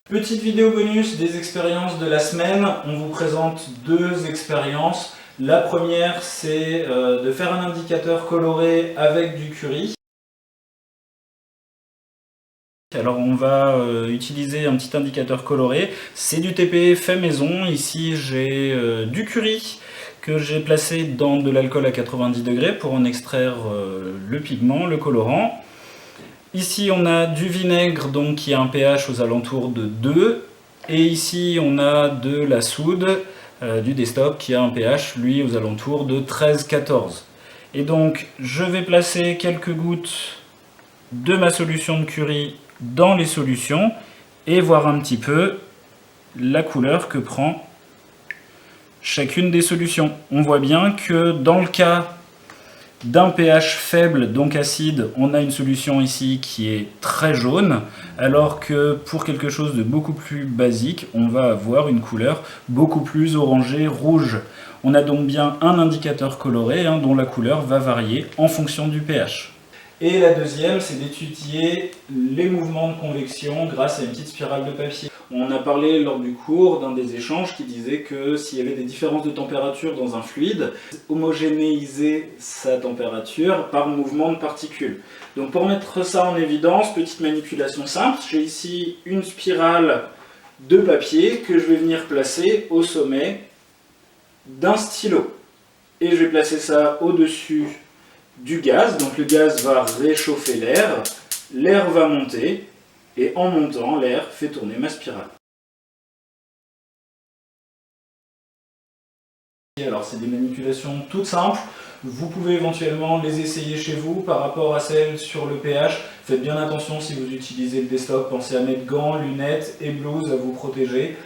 Petite vidéo bonus des expériences de la semaine. On vous présente deux expériences. La première, c'est de faire un indicateur coloré avec du curry. Alors on va utiliser un petit indicateur coloré. C'est du TP fait maison. Ici j'ai du curry que j'ai placé dans de l'alcool à 90 degrés pour en extraire le pigment, le colorant. Ici on a du vinaigre donc qui a un pH aux alentours de 2. Et ici on a de la soude, du Destop qui a un pH lui aux alentours de 13-14. Et donc je vais placer quelques gouttes de ma solution de curry dans les solutions et voir un petit peu la couleur que prend chacune des solutions. On voit bien que dans le cas d'un pH faible, donc acide, on a une solution ici qui est très jaune, alors que pour quelque chose de beaucoup plus basique, on va avoir une couleur beaucoup plus orangée, rouge. On a donc bien un indicateur coloré dont la couleur va varier en fonction du pH. Et la deuxième, c'est d'étudier les mouvements de convection grâce à une petite spirale de papier. On a parlé lors du cours d'un des échanges qui disait que s'il y avait des différences de température dans un fluide, homogénéiser sa température par mouvement de particules. Donc pour mettre ça en évidence, petite manipulation simple, j'ai ici une spirale de papier que je vais venir placer au sommet d'un stylo. Et je vais placer ça au-dessus du gaz, donc le gaz va réchauffer l'air, l'air va monter, et en montant, l'air fait tourner ma spirale. Alors c'est des manipulations toutes simples, vous pouvez éventuellement les essayer chez vous par rapport à celles sur le pH. Faites bien attention si vous utilisez le Destop, pensez à mettre gants, lunettes et blouse à vous protéger.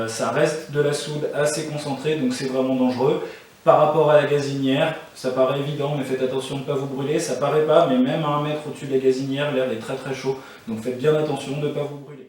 Ça reste de la soude assez concentrée, donc c'est vraiment dangereux. Par rapport à la gazinière, ça paraît évident, mais faites attention de ne pas vous brûler. Ça paraît pas, mais même à 1 mètre au-dessus de la gazinière, l'air est très très chaud. Donc faites bien attention de ne pas vous brûler.